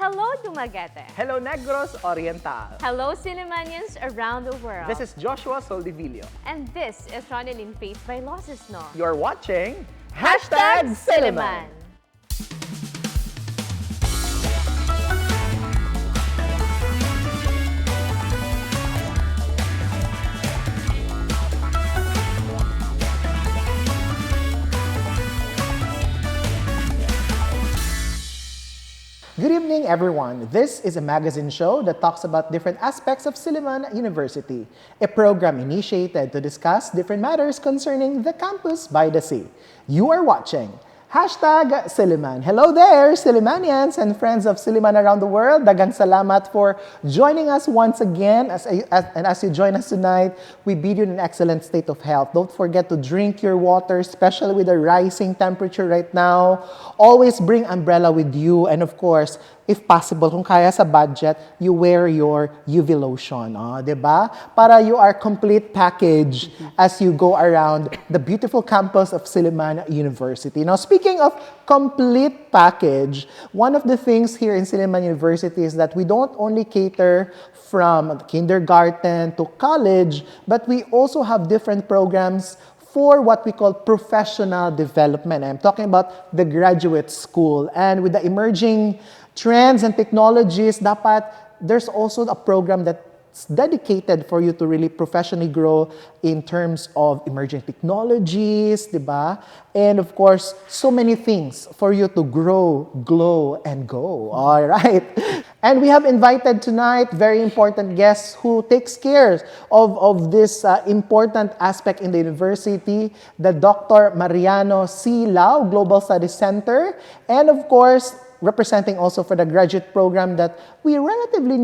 Hello, Dumaguete. Hello, Negros Oriental. Hello, Sillimanians around the world. This is Joshua Soldivillo. And this is Ronelyn Vailoces-No. You're watching Silliman. Good evening, everyone. This is a magazine show that talks about different aspects of Silliman University, a program initiated to discuss different matters concerning the campus by the sea. You are watching Silliman. Hello there, Sillimanians and friends of Silliman around the world. Daghang salamat for joining us once again. As you join us tonight, we bid you in an excellent state of health. Don't forget to drink your water, especially with the rising temperature right now. Always bring umbrella with you, and of course, if possible, kung kaya sa budget, you wear your UV lotion, diba? Para you are complete package as you go around the beautiful campus of Silliman University. Now, speaking of complete package, one of the things here in Silliman University is that we don't only cater from kindergarten to college, but we also have different programs for what we call professional development. I'm talking about the graduate school. And with the emerging trends and technologies, dapat there's also a program that's dedicated for you to really professionally grow in terms of emerging technologies, diba? And of course, so many things for you to grow, glow, and go. All right. And we have invited tonight very important guests who takes care of this important aspect in the university, the Dr. Mariano C. Lau Global Studies Center, and of course, representing also for the graduate program that we relatively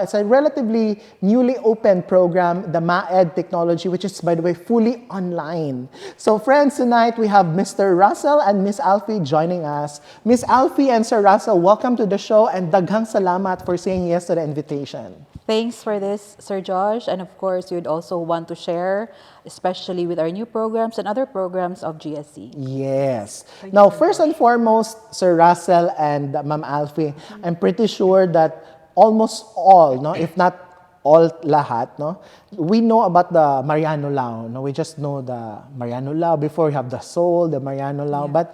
it's a relatively newly opened program, the MAED Technology, which is, by the way, fully online. So friends, tonight we have Mr. Russel and Miss Alfie joining us. Miss Alfie and Sir Russel, welcome to the show, and daghang salamat for saying yes to the invitation. Thanks for this, Sir Josh. And of course, you'd also want to share, especially with our new programs and other programs of GSC. Yes. Now, first and foremost, Sir Russel and Ma'am Alfie, I'm pretty sure that almost all, no, if not all lahat, no, we know about the Mariano Lau. No? We just know the Mariano Lau. Before we have the Soul, the Mariano Lau. Yeah.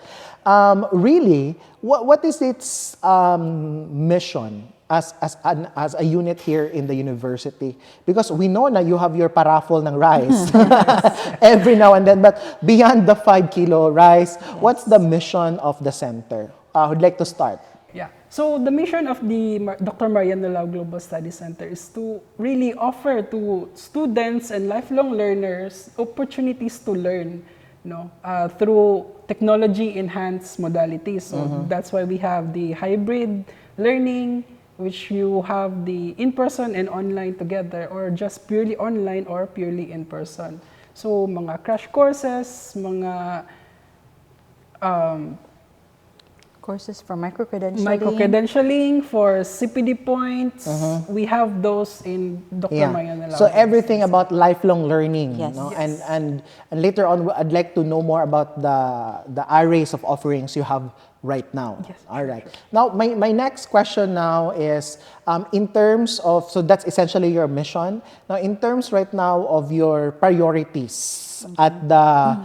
But really, what is its mission as a unit here in the university? Because we know na you have your paraffol ng rice every now and then, but beyond the 5 kilo rice, yes, what's the mission of the center? Who'd like to start? Yeah. So the mission of the Dr. Mariano Lau Global Studies Center is to really offer to students and lifelong learners opportunities to learn, through technology-enhanced modalities. So that's why we have the hybrid learning, which you have the in-person and online together, or just purely online or purely in-person. So mga crash courses, mga courses for micro-credentialing. Micro-credentialing for CPD points. We have those in Dr. Mariano Lau. So everything about lifelong learning. Yes. No? Yes. And later on, I'd like to know more about the arrays of offerings you have right now. Yes. All right. Now, my next question now is, in terms of, so that's essentially your mission. Now, in terms right now of your priorities at the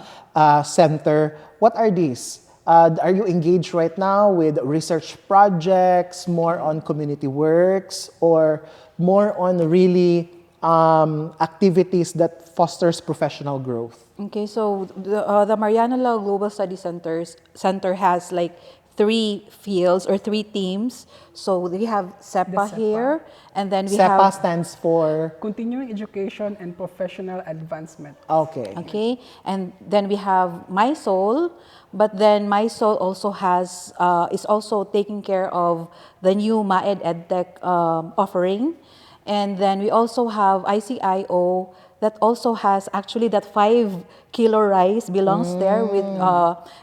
center, what are these? Are you engaged right now with research projects, more on community works, or more on really activities that fosters professional growth? Okay, so the Mariano Lau Global Study Center has like 3 fields or 3 teams. So we have SEPA here, and then we have... SEPA stands for? Continuing Education and Professional Advancement. Okay. Okay, and then we have My Soul, but then My Soul also has, is also taking care of the new MAED EdTech offering. And then we also have ICIO that also has actually that 5 kilo rice belongs there with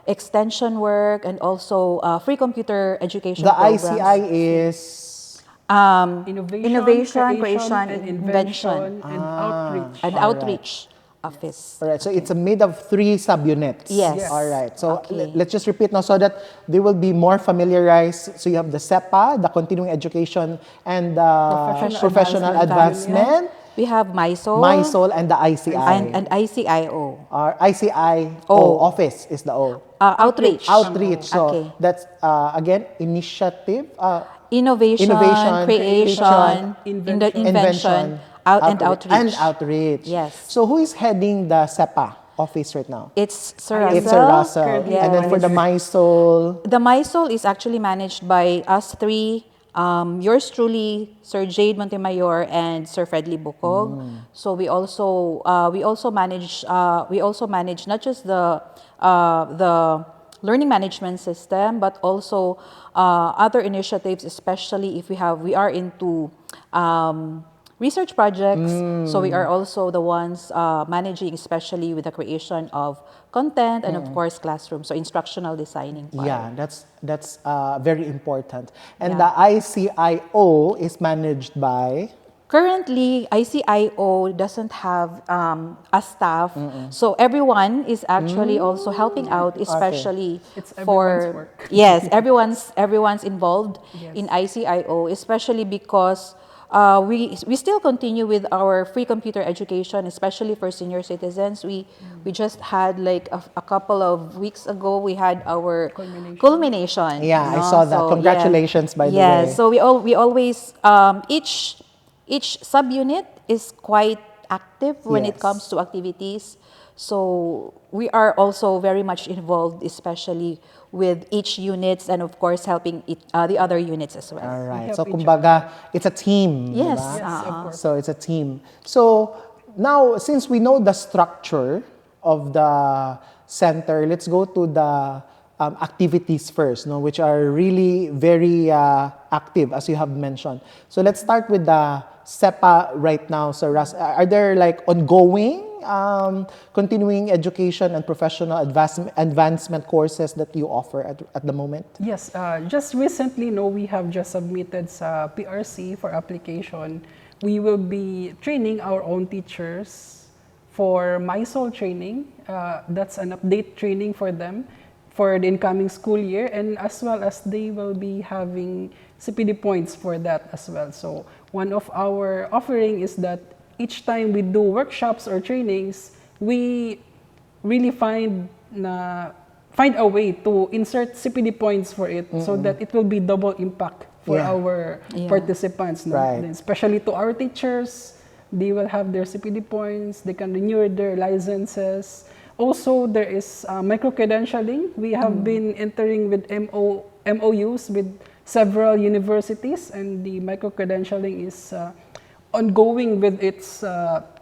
extension work and also free computer education programs. The ICI is? Innovation, creation, and invention, and outreach. And outreach. office. All right, so it's made of 3 subunits. Yes. All right, so Okay. let's just repeat now so that they will be more familiarized. So you have the SEPA, the continuing education and professional advancement, We have MySoul, MySoul, and the ICI. and ICIO. ICIO, office is the O. Outreach. Outreach. So Okay. that's, again, initiative, Innovation, creation, invention, and outreach. And outreach. Yes. So who is heading the SEPA office right now? It's Sir Russel. It's Sir Russel. Yes. And then for the MySoul, The MySoul is actually managed by us 3. Yours truly, Sir Jade Montemayor and Sir Fredly Bukog. So we also manage not just the learning management system, but also other initiatives, especially if we are into research projects. So we are also the ones managing, especially with the creation of content and of course classroom. So instructional designing part. yeah, that's very important. And Yeah. the ICIO is managed by. Currently, ICIO doesn't have a staff, so everyone is actually also helping out, especially It's for everyone's work. yes, everyone's involved in ICIO, especially because we still continue with our free computer education, especially for senior citizens. We just had like a couple of weeks ago, we had our culmination. Yeah, I saw that. Congratulations, by the way. Yeah, so we always each subunit is quite active when it Yes. comes to activities. So we are also very much involved, especially with each units and of course helping the other units as well. All right. help So each kumbaga, it's a team. Yes. diba? Yes, of course. So it's a team. So now, since we know the structure of the center, let's go to the activities first, no, which are really very active, as you have mentioned. So let's start with the SEPA right now. So Russ, are there like ongoing continuing education and professional advancement courses that you offer at the moment? Yes, just recently, no, we have just submitted sa PRC for application. We will be training our own teachers for MySoul training. That's an update training for them for the incoming school year, and as well as they will be having CPD points for that as well. So one of our offering is that each time we do workshops or trainings, we really find a way to insert CPD points for it so that it will be double impact for Yeah. our Yeah. participants. No? Right. Then especially to our teachers, they will have their CPD points, they can renew their licenses. Also, there is micro-credentialing. We have been entering with MOUs with several universities, and the micro-credentialing is ongoing with its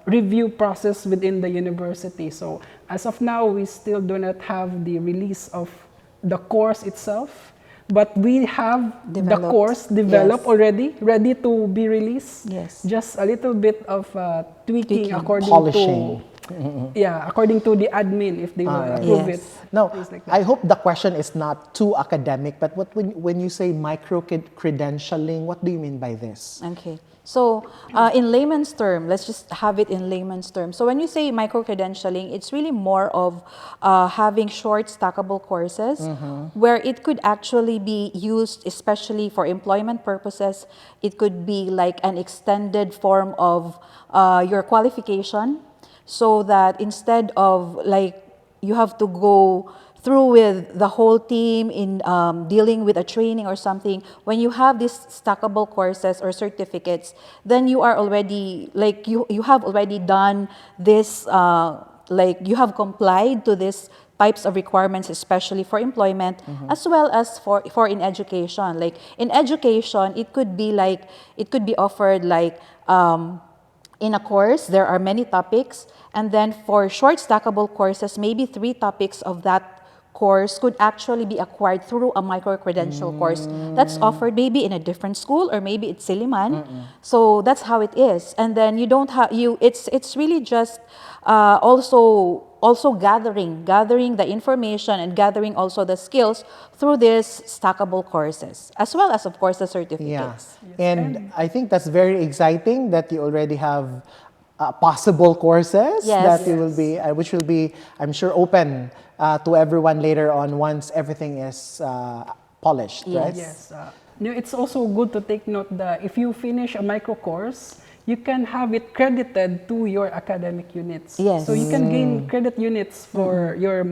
review process within the university. So as of now, we still do not have the release of the course itself, but we have the Developed. course developed Yes. already, ready to be released. Yes. Just a little bit of tweaking according Polishing. according to the admin, if they will Alright. approve Yes. it. Now, Things like that. I hope the question is not too academic, but when you say micro-credentialing, what do you mean by this? Okay. So, in layman's term, let's just have it in layman's term. So, when you say micro-credentialing, it's really more of having short stackable courses where it could actually be used, especially for employment purposes. It could be like an extended form of your qualification, so that instead of like you have to go through with the whole team in dealing with a training or something, when you have these stackable courses or certificates, then you are already, like you have already done this, like you have complied to these types of requirements, especially for employment, as well as for in education. Like in education, it could be offered like, in a course, there are many topics, and then for short stackable courses, maybe 3 topics of that course could actually be acquired through a micro-credential course that's offered maybe in a different school, or maybe it's Silliman. So that's how it is. And then you don't have, it's really just also gathering the information and gathering also the skills through these stackable courses, as well as, of course, the Yeah. certificates. And I think that's very exciting that you already have possible courses Yes. that you will be, which will be, I'm sure, open to everyone later on once everything is polished, right? Yes. Yes. It's also good to take note that if you finish a micro course, you can have it credited to your academic units. Yes. So you can gain credit units for your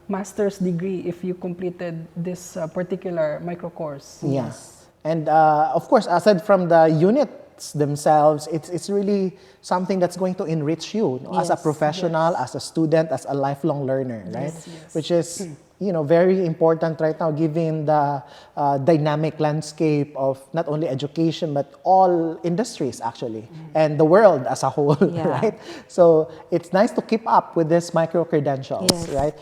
master's degree if you completed this particular micro course. Yes. And of course, aside from the units themselves, it's really something that's going to enrich you, as a Yes, professional, as a student, as a lifelong learner, right? yes. Which is, very important right now, given the dynamic landscape of not only education, but all industries actually, and the world as a whole, Yeah. right? So it's nice to keep up with this micro credentials, Yes. right?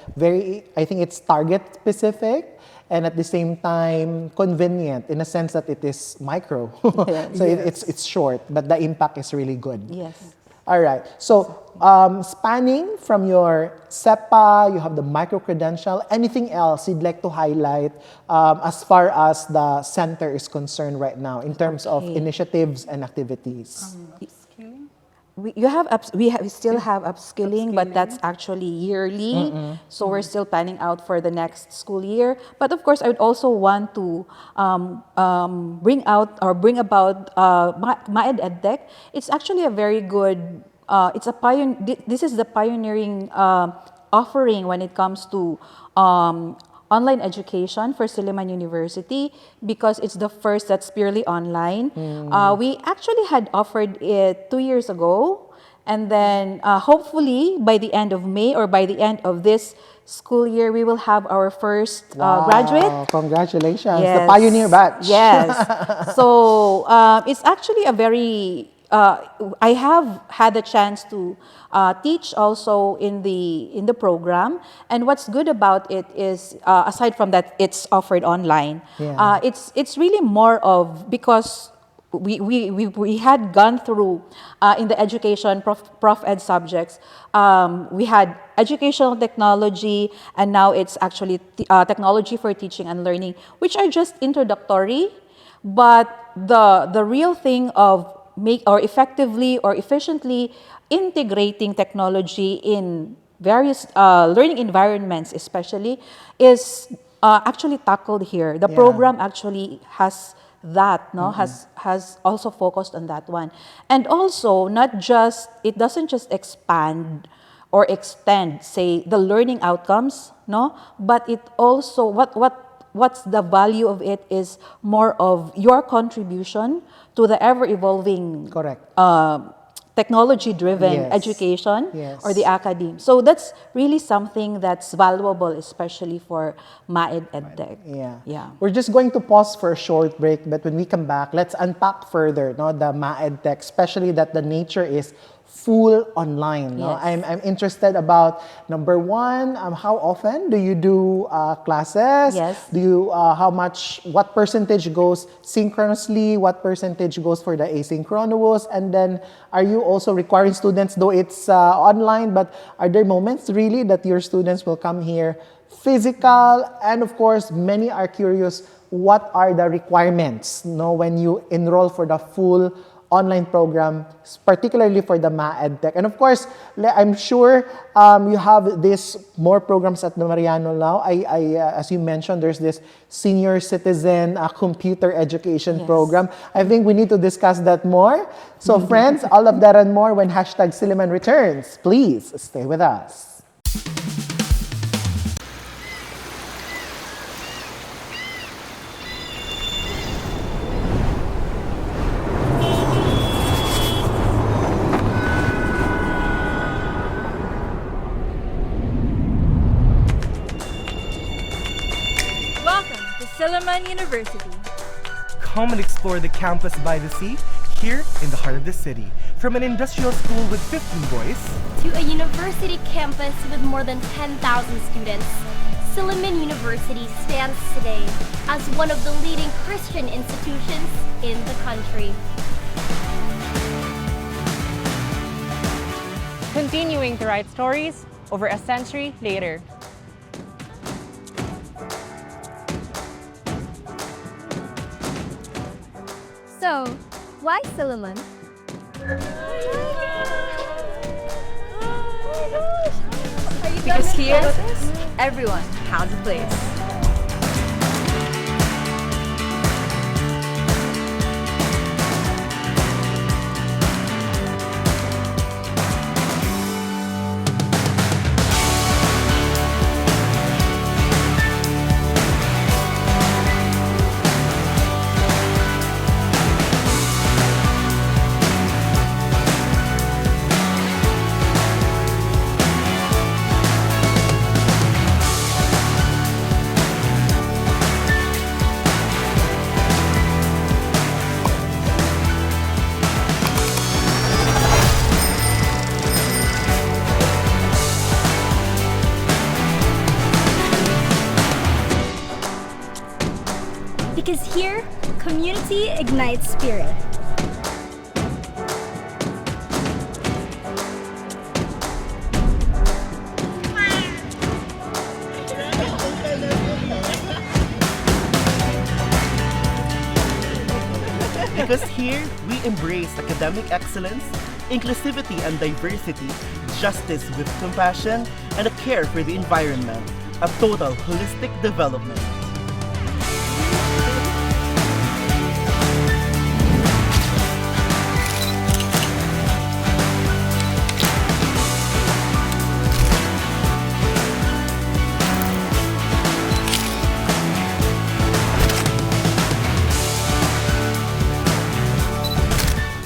I think it's target specific, and at the same time convenient in a sense that it is micro. Yes. So it's short, but the impact is really good. Yes. All right. So spanning from your SEPA, you have the micro credential. Anything else you'd like to highlight as far as the center is concerned right now in terms of Okay. initiatives and activities? We still have upskilling, but that's actually yearly. So we're still planning out for the next school year. But of course, I would also want to bring about MAED EdTech. It's actually a very good. This is the pioneering offering when it comes to online education for Silliman University, because it's the first that's purely online. We actually had offered it 2 years ago, and then hopefully by the end of May or by the end of this school year, we will have our first graduate. Wow, congratulations, the Yes. pioneer batch. Yes. So it's actually a very. I have had the chance to teach also in the program, and what's good about it is aside from that it's offered online. Yeah. It's really more of, because we had gone through in the education prof ed subjects. We had educational technology, and now it's actually technology for teaching and learning, which are just introductory. But the real thing of effectively or efficiently integrating technology in various learning environments, especially, is actually tackled here. The Yeah. program actually has that, has also focused on that one. And also, it doesn't just expand or extend, say, the learning outcomes, but it also, what's the value of it is more of your contribution to the ever-evolving Correct. technology-driven Yes. education Yes. or the academe. So that's really something that's valuable, especially for MAED EdTech. Yeah. We're just going to pause for a short break, but when we come back, let's unpack further, the MAED Tech, especially that the nature is full online. Yes. I'm interested about, number one, how often do you do classes? Yes. Do you what percentage goes synchronously? What percentage goes for the asynchronous? And then, are you also requiring students, though it's online, but are there moments really that your students will come here physical? And of course, many are curious, what are the requirements when you enroll for the full online program, particularly for the MAED Tech? And of course, I'm sure you have these more programs at the Mariano now. As you mentioned, there's this senior citizen computer education program. I think we need to discuss that more. So friends, all of that and more when #Silliman returns. Please stay with us. Welcome to Silliman University. Come and explore the campus by the sea, here in the heart of the city. From an industrial school with 15 boys to a university campus with more than 10,000 students, Silliman University stands today as one of the leading Christian institutions in the country. Continuing to write stories over a century later. So, why Silliman? Because here, everyone has a place. Because here, community ignites spirit. Because here, we embrace academic excellence, inclusivity and diversity, justice with compassion, and a care for the environment, a total holistic development.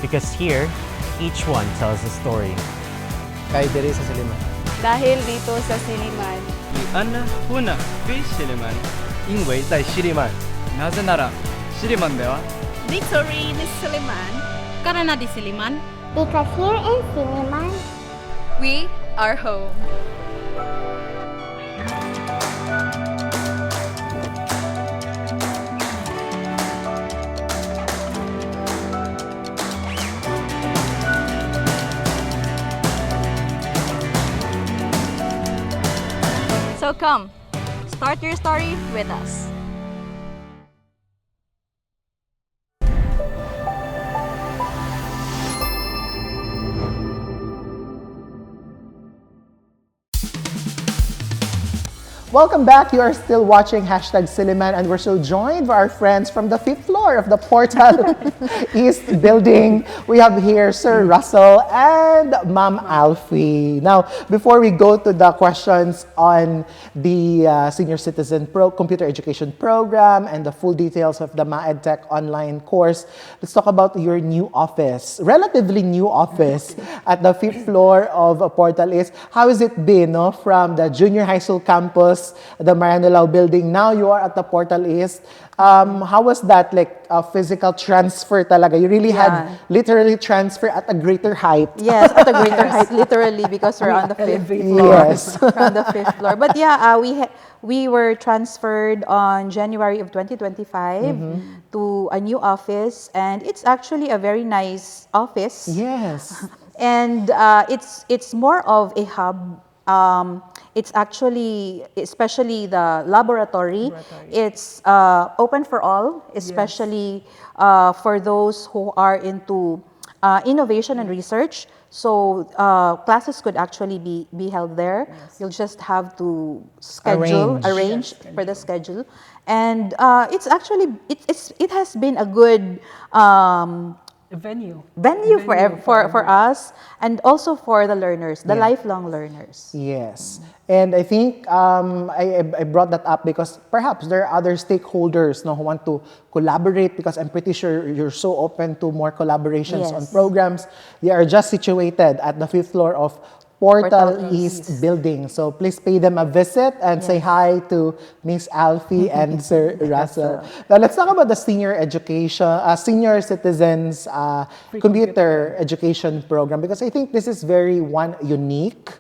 Because here, each one tells a story. Kahit diri sa Silliman. Dahil dito sa Silliman, 安娜湖南非西利曼，因为在西利曼。なぜなら西利曼では Victory is Silliman. Karena di Silliman, Because here in Silliman, We are home. So come, start your story with us. Welcome back. You are still watching #Silliman, and we're still joined by our friends from the 5th floor of the Portal East building. We have here Sir Russel and Ma'am Alfie. Now, before we go to the questions on the Senior Citizen Computer Education Program and the full details of the MaEdTech online course, let's talk about your new office, relatively new office at the 5th floor of Portal East. How has it been, no, from the junior high school campus, the Mariano building? Now you are at the Portal East. How was that, like a physical transfer talaga? You really had literally transfer at a greater height. Yes, at a greater height, literally, because we're on the 5th floor. Yes. We're on the 5th floor. But yeah, we were transferred on January of 2025 to a new office, and it's actually a very nice office. Yes. And it's more of a hub. It's actually, especially the laboratory, it's open for all, especially for those who are into innovation and research. So classes could actually be held there. You'll just have to arrange for the schedule. And it's actually, it has been a good venue for us, and also for the learners, the lifelong learners. Yes. And I think I brought that up because perhaps there are other stakeholders, no, who want to collaborate, because I'm pretty sure you're so open to more collaborations on programs. They are just situated at the 5th floor of Portal East building. So please pay them a visit and say hi to Miss Alfie and Sir Russel. Now let's talk about the senior citizens computer education program, because I think this is very unique,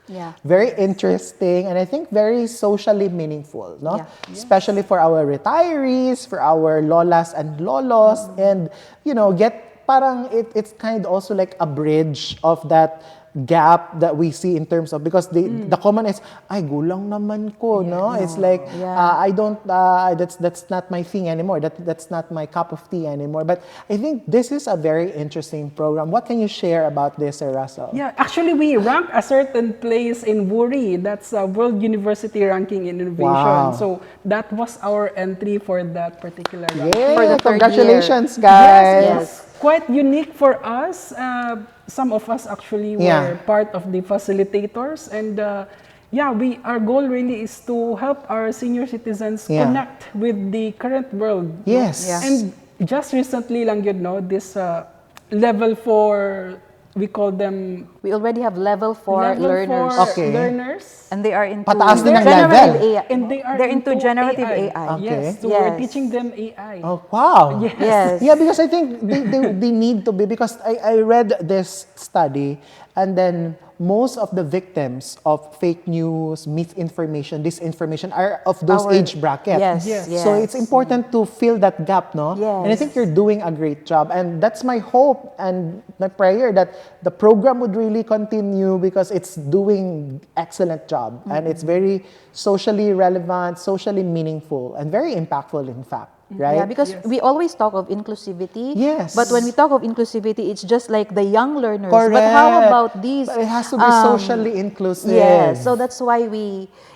very interesting, and I think very socially meaningful, no? Especially for our retirees, for our lolas and lolos, and parang it's kind of also like a bridge of that gap that we see in terms of, because the common is, ay, gulang naman ko, no? It's like, I don't, that's not my thing anymore. That's not my cup of tea anymore. But I think this is a very interesting program. What can you share about this, Sir Russell? Yeah, actually, we rank a certain place in WURI. That's a World University Ranking in Innovation. Wow. So that was our entry for that particular ranking. Yeah, For the third congratulations, year. guys. Yes, it was quite unique for us. Some of us actually were part of the facilitators, and our goal really is to help our senior citizens connect with the current world. Yes. Yeah. And just recently lang yun, no, this level 4, we call them We already have level 4 level learners. 4 Okay. learners. And they are into Pataas din ang generative level. AI. And they are They're into generative AI. Okay. Yes, so Yes. we're teaching them AI. Oh, wow. Yes. Yeah, because I think they need to be, because I read this study, and then most of the victims of fake news, misinformation, disinformation are of those age bracket. Yes, Yes. So it's important to fill that gap, no? Yes. And I think you're doing a great job. And that's my hope and my prayer, that the program would really continue, because it's doing excellent job. And it's very socially relevant, socially meaningful, and very impactful, in fact. Right? Yeah, because we always talk of inclusivity. Yes. But when we talk of inclusivity, it's just like the young learners. Correct. But how about these? But it has to be socially inclusive. Yeah, so that's why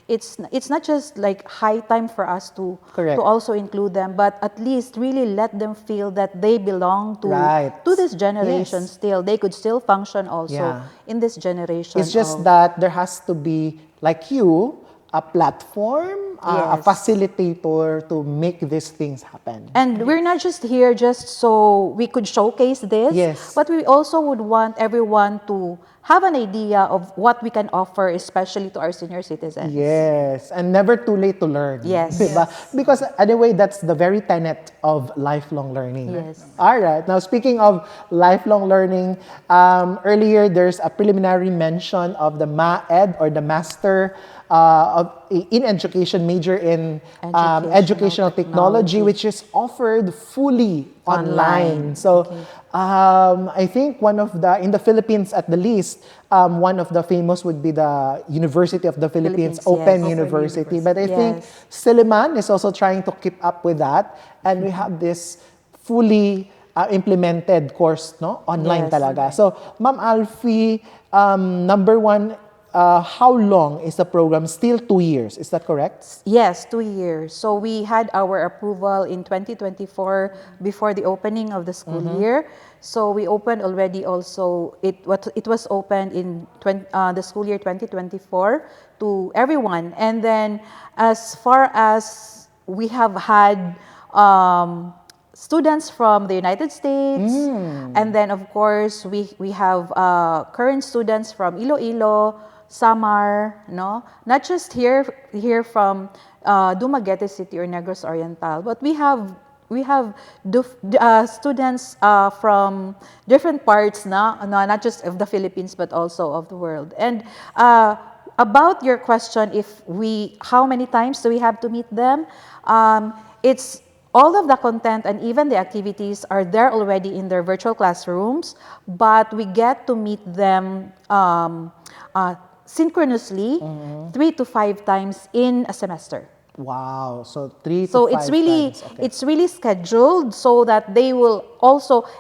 it's not just like high time for us to Correct. also include them, but at least really let them feel that they belong to Right. this generation. Yes. Still, they could still function also in this generation. It's just that there has to be, like you, a platform, a Yes. facilitator to make these things happen. And we're not just here just so we could showcase this, Yes. but we also would want everyone to have an idea of what we can offer, especially to our senior citizens. Yes, and never too late to learn. Yes. Diba? Because anyway, that's the very tenet of lifelong learning. Yes. All right. Now, speaking of lifelong learning, earlier there's a preliminary mention of the MAED, or the Master in Education, major in educational technology, which is offered fully online. So I think in the Philippines at the least, one of the famous would be the University of the Philippines, Open University. But I think Silliman is also trying to keep up with that. And we have this fully implemented course, no? Online talaga. So, Ma'am Alfie, number one, how long is the program? Still 2 years, is that correct? Yes, 2 years. So we had our approval in 2024 before the opening of the school year. So we opened already also, it was opened in the school year 2024 to everyone. And then as far as we have had students from the United States, and then of course we have current students from Iloilo, Samar, no, not just here from Dumaguete City or Negros Oriental, but we have students from different parts, not just of the Philippines but also of the world. And about your question, how many times do we have to meet them? It's all of the content and even the activities are there already in their virtual classrooms, but we get to meet them synchronously 3 to 5 times in a semester. Wow, so 3 to 5 So it's really times. Okay. it's really scheduled so that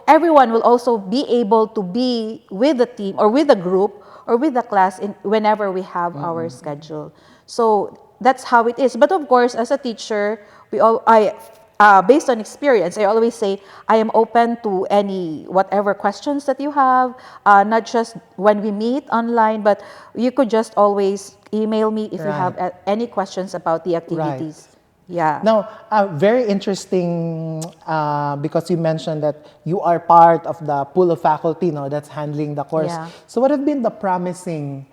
everyone will also be able to be with the team or with the group or with the class whenever we have our schedule. So that's how it is. But of course, as a teacher, based on experience, I always say I am open to whatever questions that you have, not just when we meet online, but you could just always email me if you have any questions about the activities. Yeah. Now, very interesting because you mentioned that you are part of the pool of faculty that's handling the course. Yeah. So what have been the promising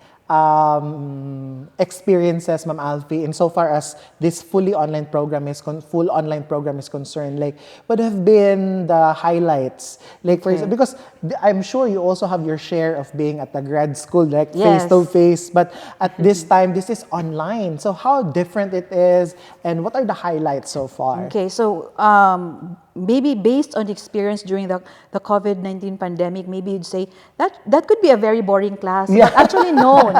experiences, Ma'am Alfie, insofar as this full online program is concerned? Like, what have been the highlights? Like, for example, because I'm sure you also have your share of being at the grad school, like face to face. But at this time, this is online. So how different it is, and what are the highlights so far? Okay, so maybe based on the experience during the COVID-19 pandemic, maybe you'd say that could be a very boring class. Yeah. But actually, no.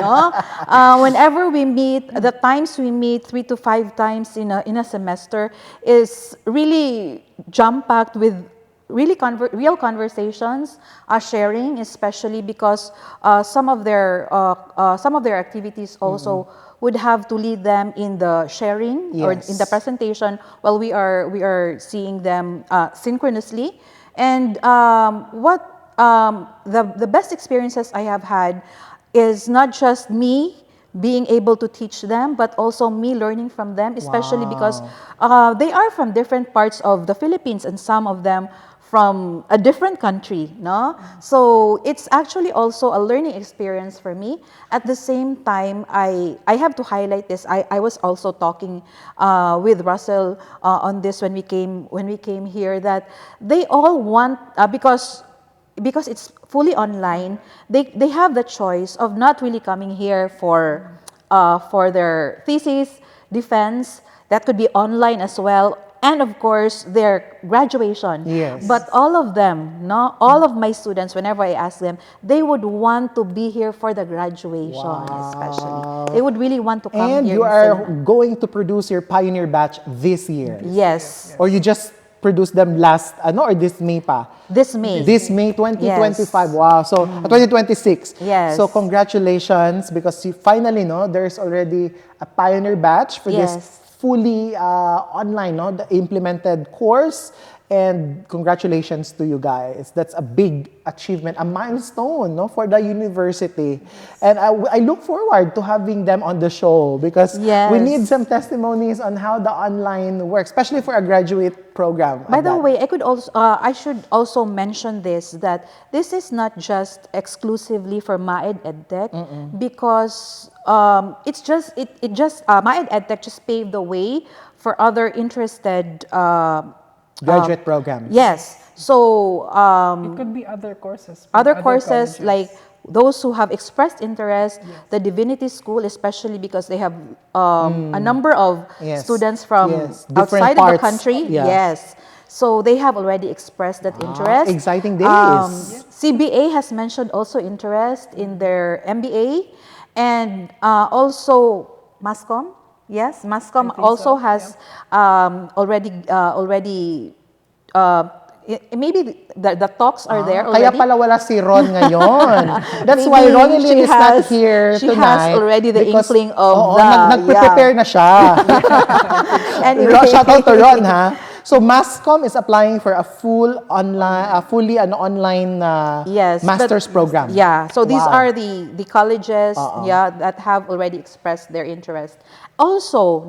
Whenever we meet, the times we meet 3 to 5 times in a semester is really jam-packed with really real conversations, sharing, especially because some of their activities also would have to lead them in the sharing or in the presentation while we are seeing them synchronously. And the best experiences I have had is not just me being able to teach them, but also me learning from them, especially because they are from different parts of the Philippines and some of them from a different country, no? So it's actually also a learning experience for me. At the same time, I have to highlight this. I was also talking with Russel on this when we came here, that they all want, because it's fully online, they have the choice of not really coming here for their thesis, defense. That could be online as well. And of course, their graduation. Yes. But all of them, all of my students, whenever I ask them, they would want to be here for the graduation, especially. They would really want to come here. And you are going to produce your pioneer batch this year. Yes. Or you just produced them last, or this May pa? This May. This May 2025. Yes. Wow. So, 2026. Yes. So, congratulations, because you finally, there's already a pioneer batch for this fully online, the implemented course. And congratulations to you guys. That's a big achievement, a milestone, for the university. And I look forward to having them on the show, because we need some testimonies on how the online works, especially for a graduate program. By the way, I should also mention this, that this is not just exclusively for MAED EdTech, because Maed EdTech just paved the way for other interested graduate programs. Yes. So it could be other courses. Other courses colleges. Like those who have expressed interest, the Divinity School, especially because they have a number of students from outside of the country. Yes. So they have already expressed that interest. Exciting days. CBA has mentioned also interest in their MBA. And also MASCOM. Yes, MASCOM also has already maybe the talks are there already. Kaya pala wala si Ron ngayon. That's why Ronelyn is not here tonight. She has already the inkling of nagpe-prepare na siya. Anyway. Shout out to Ron, ha? So MASCOM is applying for a fully online master's program. Yeah. So these are the colleges that have already expressed their interest. Also,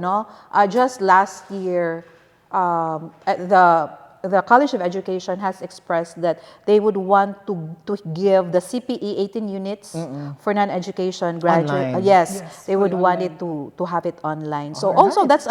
just last year, the College of Education has expressed that they would want to give the CPE 18 units for non-education graduate. Yes, they would want it to have it online. So also that's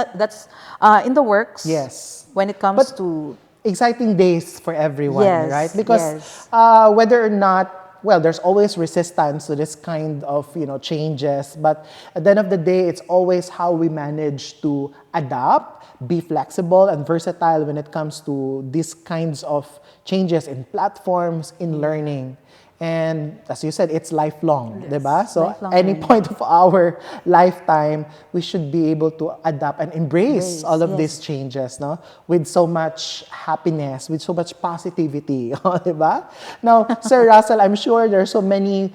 in the works. Yes. When it comes to exciting days for everyone, right? Because whether or not, there's always resistance to this kind of changes, but at the end of the day, it's always how we manage to adapt, be flexible and versatile when it comes to these kinds of changes in platforms, in learning. And as you said, it's lifelong, diba? So any point of our lifetime, we should be able to adapt and embrace all of these changes, with so much happiness, with so much positivity, diba? Now, Sir Russel, I'm sure there are so many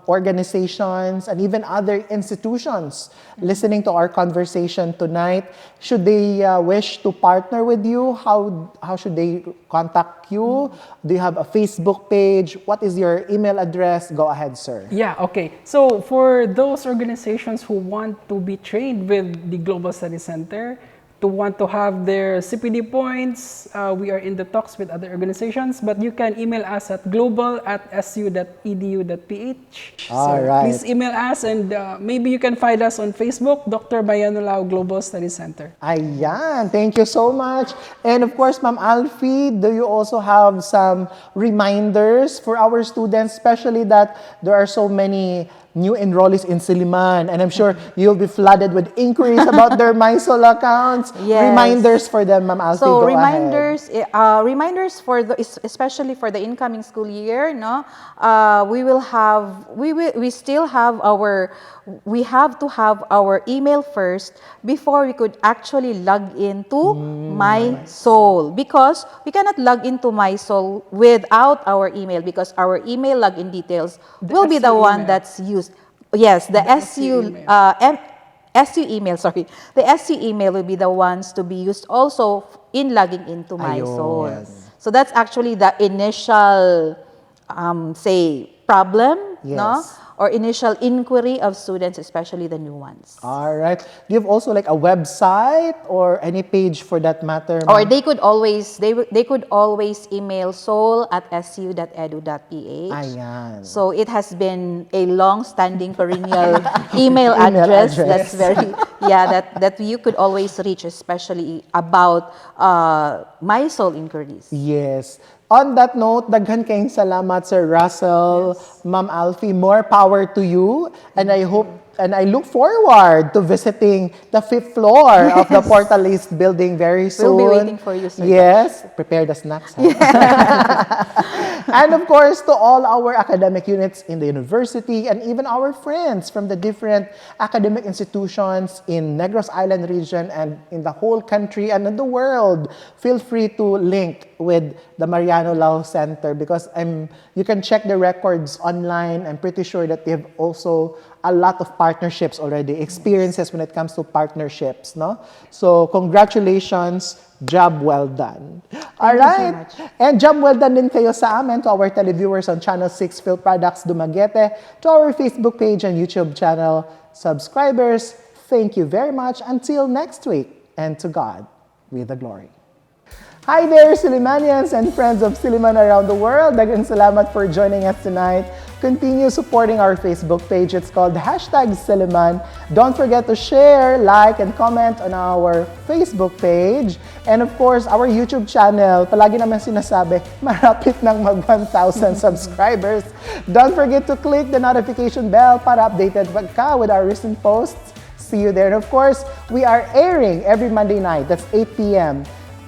organizations and even other institutions listening to our conversation tonight. Should they wish to partner with you, how should they contact you? Do you have a Facebook page? What is your email address? Go ahead, sir. Yeah, okay. So for those organizations who want to be trained with the Global Study Center, to want to have their CPD points, we are in the talks with other organizations, but you can email us at global@su.edu.ph. All right. Please email us, and maybe you can find us on Facebook, Dr. Mariano Global Study Center. Ayan, thank you so much. And of course, Ma'am Alfie, do you also have some reminders for our students, especially that there are so many new enrollees in Silliman. And I'm sure you'll be flooded with inquiries about their MySol accounts. Yes. Reminders for them, Ma'am Alfie. So Go reminders, ahead. reminders for the, especially for the incoming school year, no, we have to have our email first before we could actually log into MySol, because we cannot log into MySol without our email, because our email login details will be the one that's used. Yes, the SU email, sorry. The SU email will be the ones to be used also in logging into MySol. Yes. So that's actually the initial, say, problem, no? Or initial inquiry of students, especially the new ones. All right. Do you have also like a website or any page for that matter? Or they could always email sol@su.edu.ph. Ayan. So it has been a long-standing perennial email address. That's very that you could always reach, especially about MySol inquiries. Yes. On that note, daghan kayong salamat, Sir Russel, Ma'am Alfie. More power to you. And I hope and I look forward to visiting the 5th floor of the Portal East building very soon. We'll be waiting for you, sir. Yes. Prepare the snacks. And of course, to all our academic units in the university and even our friends from the different academic institutions in Negros Island region and in the whole country and in the world, feel free to link with the Mariano Law Center, because you can check the records online. I'm pretty sure that they have also a lot of partnerships already, experiences when it comes to partnerships, no? So congratulations, job well done. All right. And job well done din kayo sa amin, to our televiewers on Channel 6 Phil Products Dumaguete, to our Facebook page and YouTube channel subscribers. Thank you very much. Until next week, and to God be the glory. Hi there, Sillimanians and friends of Silliman around the world. Daghang salamat for joining us tonight. Continue supporting our Facebook page. It's called #Silliman. Don't forget to share, like, and comment on our Facebook page. And of course, our YouTube channel. Palagi naman sinasabi, marapit nang mag 1,000 subscribers. Don't forget to click the notification bell para updated ka with our recent posts. See you there. And of course, we are airing every Monday night. That's 8 p.m.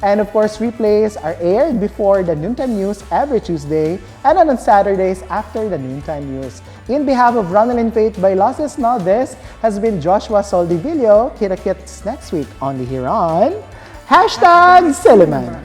And of course, replays are aired before the noontime news every Tuesday and on Saturdays after the noontime news. In behalf of Ronelyn Vailoces-No, this has been Joshua Soldivillo. Kita-kits next week only here on #Silliman.